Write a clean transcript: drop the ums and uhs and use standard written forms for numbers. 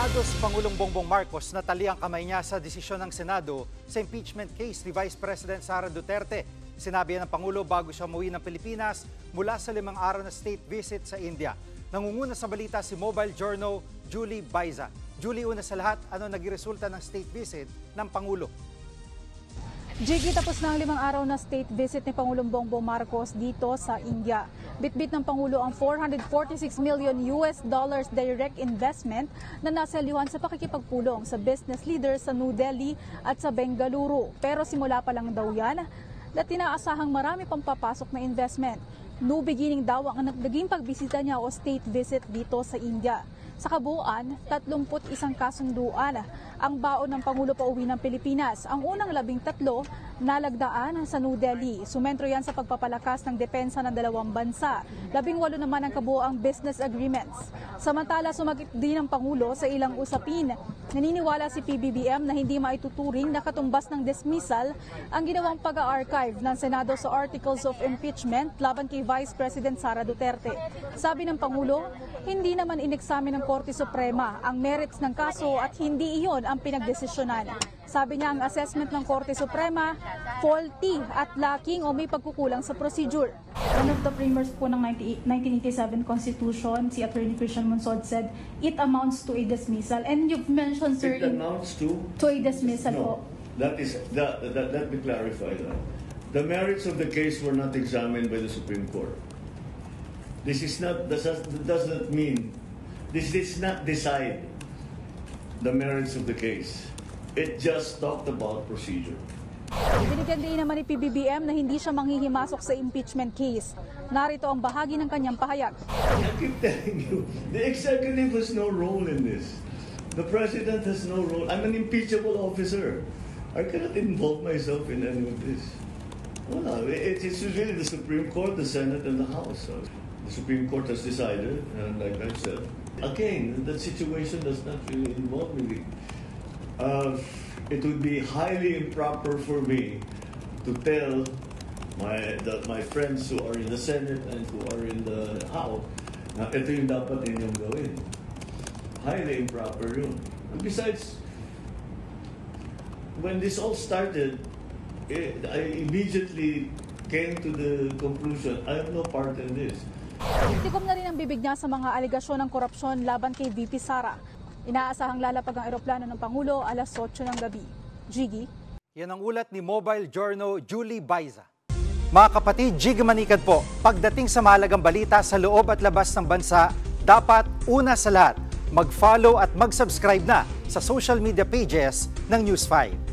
Aminado si Pangulong Bongbong Marcos na tali ang kamay niya sa desisyon ng Senado sa impeachment case ni Vice President Sara Duterte. Sinabi ng Pangulo bago siya umuwi ng Pilipinas mula sa 5 araw na state visit sa India. Nangunguna sa balita si Mobile Journal Julie Baiza. Julie, una sa lahat, ano naging resulta ng state visit ng Pangulo? Jiggy, tapos na ang 5 araw na state visit ni Pangulong Bongbong Marcos dito sa India. Bitbit ng Pangulo ang $446 million direct investment na nasalyuhan sa pakikipagpulong sa business leaders sa New Delhi at sa Bengaluru. Pero simula pa lang daw yan na tinaasahang marami pang papasok na investment. New beginning daw ang naging pagbisita niya o state visit dito sa India. Sa kabuuan, 31 kasunduan ang baon ng Pangulo pauwi ng Pilipinas. Ang unang 13 nalagdaan sa New Delhi. Sumentro yan sa pagpapalakas ng depensa ng dalawang bansa. 18 naman ang kabuoang business agreements. Samantala, sumagit din ang Pangulo sa ilang usapin. Naniniwala si PBBM na hindi maituturing na katumbas ng dismissal ang ginawang pag-archive ng Senado sa Articles of Impeachment laban kay Vice President Sara Duterte. Sabi ng Pangulo, hindi naman ineksamin ng Korte Suprema ang merits ng kaso at hindi iyon ang pinagdesisyonan. Sabi niya ang assessment ng Korte Suprema, faulty at lacking o may pagkukulang sa procedure. One of the framers po ng 1987 Constitution, si Attorney Christian Monsod said, it amounts to a dismissal. And you've mentioned, sir, it amounts to a dismissal po. That is, let me clarify that. The merits of the case were not examined by the Supreme Court. This is not, does not mean, this does not decide the merits of the case. It just talked about procedure. Binigyan din naman ni PBBM na hindi siya manghihimasok sa impeachment case. Narito ang bahagi ng kanyang pahayag. I keep telling you, the executive has no role in this. The president has no role. I'm an impeachable officer. I cannot involve myself in any of this. Well, it's really the Supreme Court, the Senate, and the House. The Supreme Court has decided, and like I said, again, that situation does not really involve me. It would be highly improper for me to tell my friends who are in the Senate and who are in the House na ito yung dapat ninyong gawin. Highly improper yun. And besides, when this all started, I immediately came to the conclusion, I have no part in this. Tikom na rin ang bibig niya sa mga alegasyon ng korupsyon laban kay VP Sara. Inaasahang lalapag ang eroplano ng Pangulo alas 8 ng gabi. Jiggy? Yan ang ulat ni Mobile Journal Julie Baiza. Mga kapatid, Jiggy Manikad po. Pagdating sa mahalagang balita sa loob at labas ng bansa, dapat una sa lahat, mag-follow at mag-subscribe na sa social media pages ng News 5.